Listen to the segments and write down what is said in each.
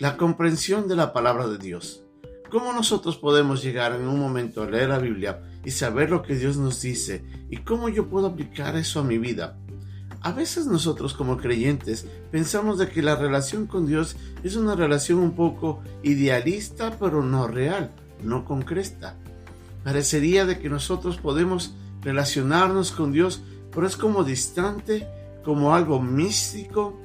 La comprensión de la palabra de Dios. ¿Cómo nosotros podemos llegar en un momento a leer la Biblia y saber lo que Dios nos dice? ¿Y cómo yo puedo aplicar eso a mi vida? A veces nosotros como creyentes pensamos de que la relación con Dios es una relación un poco idealista, pero no real, no concreta. Parecería de que nosotros podemos relacionarnos con Dios, pero es como distante, como algo místico.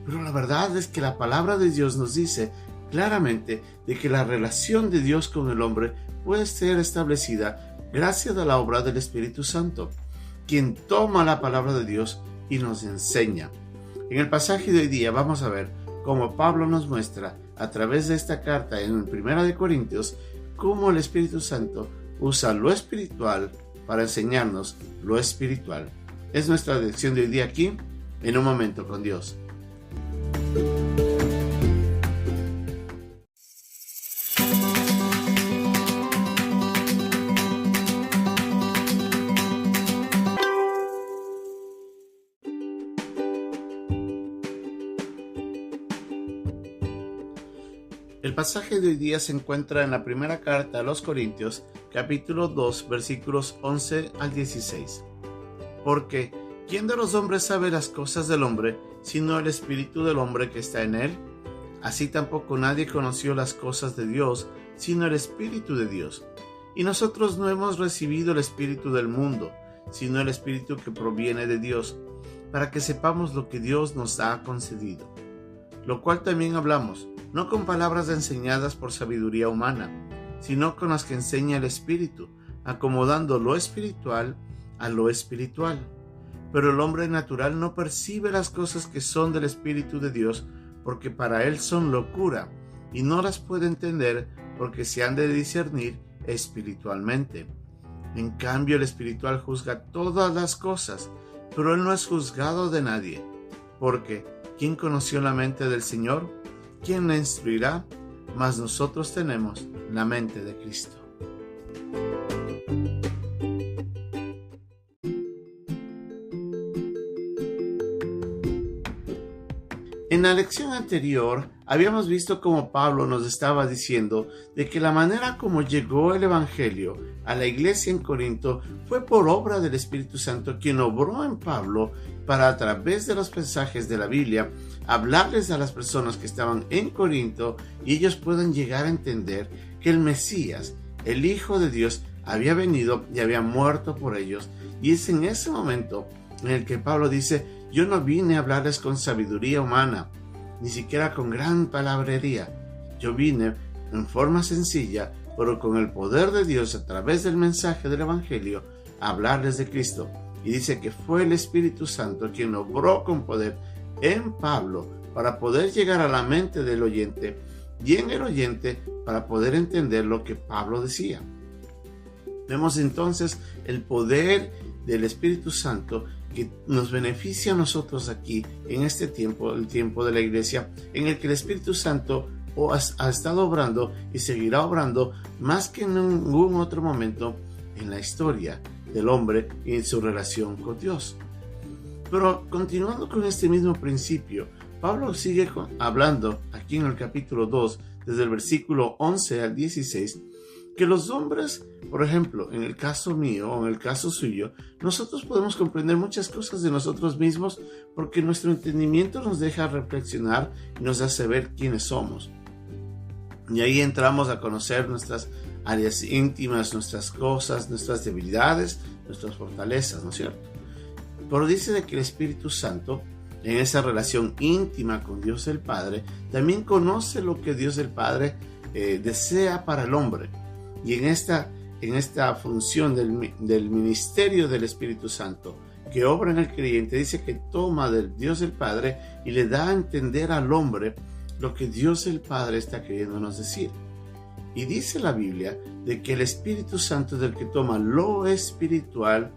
Pero la verdad es que la palabra de Dios nos dice claramente de que la relación de Dios con el hombre puede ser establecida gracias a la obra del Espíritu Santo, quien toma la palabra de Dios y nos enseña. En el pasaje de hoy día vamos a ver cómo Pablo nos muestra a través de esta carta en 1 Corintios cómo el Espíritu Santo usa lo espiritual para enseñarnos lo espiritual. Es nuestra lección de hoy día aquí en Un Momento con Dios. El pasaje de hoy día se encuentra en la primera carta a los Corintios, capítulo 2, versículos 11 al 16. Porque, ¿quién de los hombres sabe las cosas del hombre, sino el espíritu del hombre que está en él? Así tampoco nadie conoció las cosas de Dios, sino el Espíritu de Dios. Y nosotros no hemos recibido el espíritu del mundo, sino el espíritu que proviene de Dios, para que sepamos lo que Dios nos ha concedido. Lo cual también hablamos, no con palabras enseñadas por sabiduría humana, sino con las que enseña el Espíritu, acomodando lo espiritual a lo espiritual. Pero el hombre natural no percibe las cosas que son del Espíritu de Dios, porque para él son locura, y no las puede entender porque se han de discernir espiritualmente. En cambio, el espiritual juzga todas las cosas, pero él no es juzgado de nadie, porque ¿quién conoció la mente del Señor? ¿Quién la instruirá? Mas nosotros tenemos la mente de Cristo. En la lección anterior habíamos visto cómo Pablo nos estaba diciendo de que la manera como llegó el Evangelio a la iglesia en Corinto fue por obra del Espíritu Santo, quien obró en Pablo para, a través de los mensajes de la Biblia, hablarles a las personas que estaban en Corinto y ellos puedan llegar a entender que el Mesías, el Hijo de Dios, había venido y había muerto por ellos. Y es en ese momento en el que Pablo dice: yo no vine a hablarles con sabiduría humana, ni siquiera con gran palabrería. Yo vine en forma sencilla, pero con el poder de Dios a través del mensaje del Evangelio, a hablarles de Cristo. Y dice que fue el Espíritu Santo quien obró con poder en Pablo para poder llegar a la mente del oyente y en el oyente para poder entender lo que Pablo decía. Vemos entonces el poder del Espíritu Santo que nos beneficia a nosotros aquí en este tiempo, el tiempo de la iglesia, en el que el Espíritu Santo ha estado obrando y seguirá obrando más que en ningún otro momento en la historia del hombre y en su relación con Dios. Pero continuando con este mismo principio, Pablo sigue hablando aquí en el capítulo 2, desde el versículo 11 al 16, que los hombres, por ejemplo, en el caso mío o en el caso suyo, nosotros podemos comprender muchas cosas de nosotros mismos porque nuestro entendimiento nos deja reflexionar y nos hace ver quiénes somos. Y ahí entramos a conocer nuestras áreas íntimas, nuestras cosas, nuestras debilidades, nuestras fortalezas, ¿no es cierto? Pero dice de que el Espíritu Santo, en esa relación íntima con Dios el Padre, también conoce lo que Dios el Padre desea para el hombre. Y en esta función del ministerio del Espíritu Santo que obra en el creyente, dice que toma del Dios el Padre y le da a entender al hombre lo que Dios el Padre está queriéndonos decir. Y dice la Biblia de que el Espíritu Santo es el que toma lo espiritual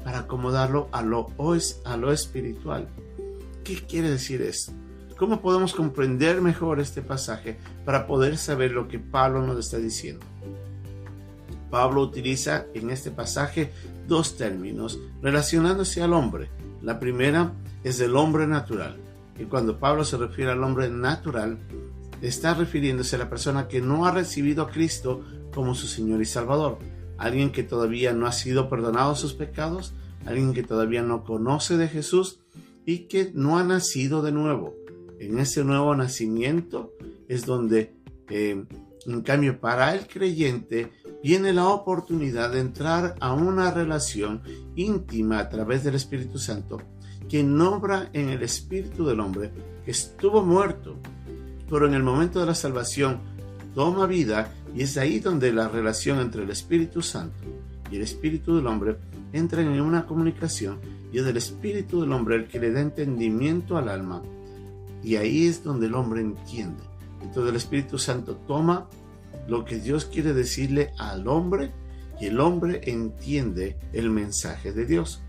para acomodarlo a lo espiritual. ¿Qué quiere decir esto? ¿Cómo podemos comprender mejor este pasaje para poder saber lo que Pablo nos está diciendo? Pablo utiliza en este pasaje dos términos relacionándose al hombre. La primera es el hombre natural. Y cuando Pablo se refiere al hombre natural, está refiriéndose a la persona que no ha recibido a Cristo como su Señor y Salvador. Alguien que todavía no ha sido perdonado sus pecados, alguien que todavía no conoce de Jesús y que no ha nacido de nuevo. En ese nuevo nacimiento es donde, en cambio, para el creyente viene la oportunidad de entrar a una relación íntima a través del Espíritu Santo, quien obra en el espíritu del hombre que estuvo muerto, pero en el momento de la salvación toma vida, y es ahí donde la relación entre el Espíritu Santo y el espíritu del hombre entran en una comunicación, y es el espíritu del hombre el que le da entendimiento al alma, y ahí es donde el hombre entiende. Entonces el Espíritu Santo toma lo que Dios quiere decirle al hombre, y el hombre entiende el mensaje de Dios.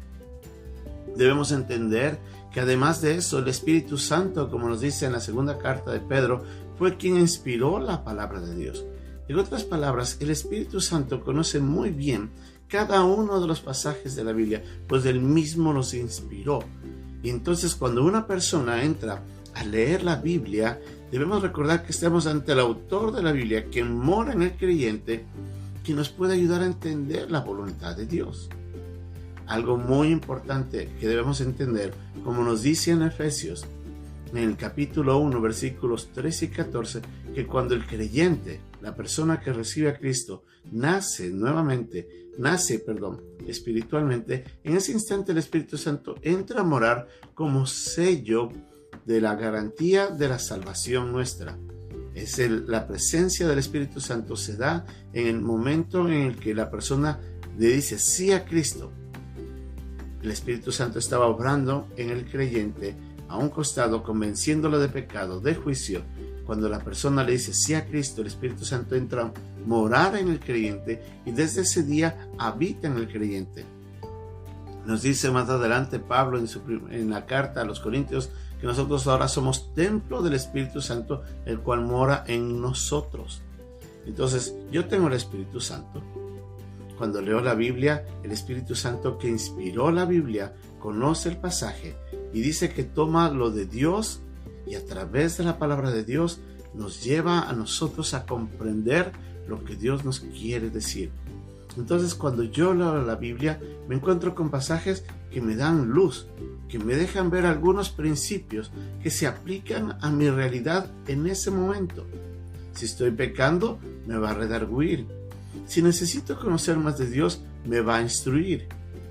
Debemos entender que además de eso, el Espíritu Santo, como nos dice en la segunda carta de Pedro, fue quien inspiró la palabra de Dios. En otras palabras, el Espíritu Santo conoce muy bien cada uno de los pasajes de la Biblia, pues él mismo los inspiró. Y entonces, cuando una persona entra a leer la Biblia, debemos recordar que estamos ante el autor de la Biblia, quien mora en el creyente, que nos puede ayudar a entender la voluntad de Dios. Algo muy importante que debemos entender, como nos dice en Efesios, en el capítulo 1, versículos 13 y 14, que cuando el creyente, la persona que recibe a Cristo, nace espiritualmente, en ese instante el Espíritu Santo entra a morar como sello de la garantía de la salvación nuestra. La presencia del Espíritu Santo se da en el momento en el que la persona le dice sí a Cristo. El Espíritu Santo estaba obrando en el creyente a un costado, convenciéndolo de pecado, de juicio. Cuando la persona le dice sí a Cristo, el Espíritu Santo entra a morar en el creyente, y desde ese día habita en el creyente. Nos dice más adelante Pablo en la carta a los Corintios que nosotros ahora somos templo del Espíritu Santo, el cual mora en nosotros. Entonces, yo tengo el Espíritu Santo. Cuando leo la Biblia, el Espíritu Santo que inspiró la Biblia conoce el pasaje y dice que toma lo de Dios, y a través de la palabra de Dios nos lleva a nosotros a comprender lo que Dios nos quiere decir. Entonces, cuando yo leo la Biblia, me encuentro con pasajes que me dan luz, que me dejan ver algunos principios que se aplican a mi realidad en ese momento. Si estoy pecando, me va a redarguir. Si necesito conocer más de Dios, me va a instruir,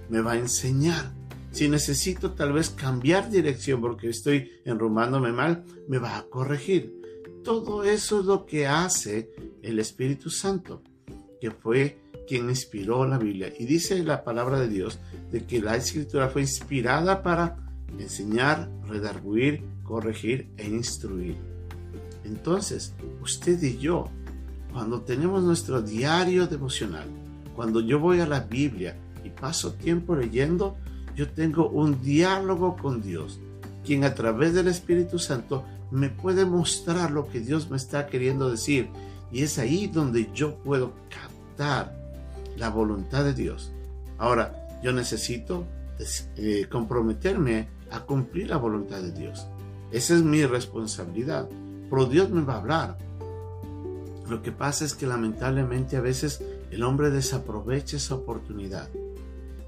me va a enseñar. Si necesito tal vez cambiar dirección porque estoy enrumbándome mal, me va a corregir. Todo eso es lo que hace el Espíritu Santo, que fue quien inspiró la Biblia. Y dice la palabra de Dios de que la Escritura fue inspirada para enseñar, redarguir, corregir e instruir. Entonces, usted y yo, cuando tenemos nuestro diario devocional, cuando yo voy a la Biblia y paso tiempo leyendo, yo tengo un diálogo con Dios, quien a través del Espíritu Santo me puede mostrar lo que Dios me está queriendo decir. Y es ahí donde yo puedo captar la voluntad de Dios. Ahora, yo necesito comprometerme a cumplir la voluntad de Dios. Esa es mi responsabilidad. Pero Dios me va a hablar. Lo que pasa es que lamentablemente a veces el hombre desaprovecha esa oportunidad.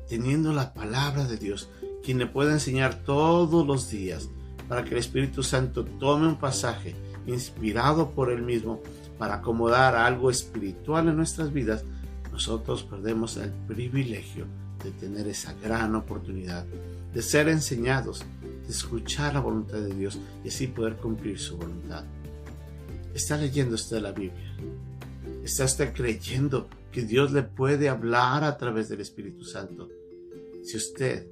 Teniendo la palabra de Dios, quien le puede enseñar todos los días, para que el Espíritu Santo tome un pasaje inspirado por él mismo para acomodar algo espiritual en nuestras vidas, nosotros perdemos el privilegio de tener esa gran oportunidad de ser enseñados, de escuchar la voluntad de Dios y así poder cumplir su voluntad. ¿Está leyendo usted la Biblia? ¿Está usted creyendo que Dios le puede hablar a través del Espíritu Santo? Si usted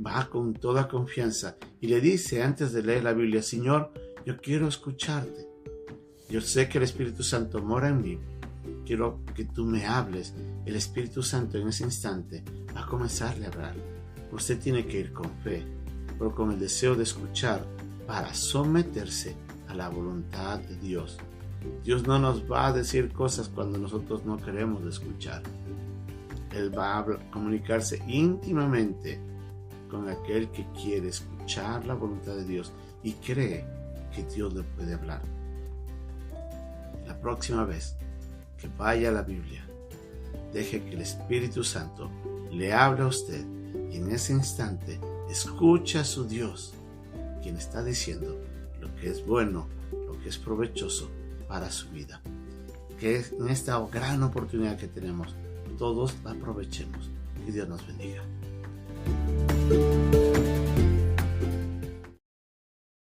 va con toda confianza y le dice antes de leer la Biblia: Señor, yo quiero escucharte. Yo sé que el Espíritu Santo mora en mí. Quiero que tú me hables. El Espíritu Santo en ese instante va a comenzarle a hablar. Usted tiene que ir con fe, pero con el deseo de escuchar para someterse a la voluntad de Dios. Dios no nos va a decir cosas cuando nosotros no queremos escuchar. Él va a comunicarse íntimamente con aquel que quiere escuchar la voluntad de Dios y cree que Dios le puede hablar. próxima vez que vaya a la Biblia, deje que el Espíritu Santo le hable a usted y en ese instante escucha a su Dios, quien está diciendo lo que es bueno, lo que es provechoso para su vida. Que en esta gran oportunidad que tenemos, todos la aprovechemos. Que Dios nos bendiga.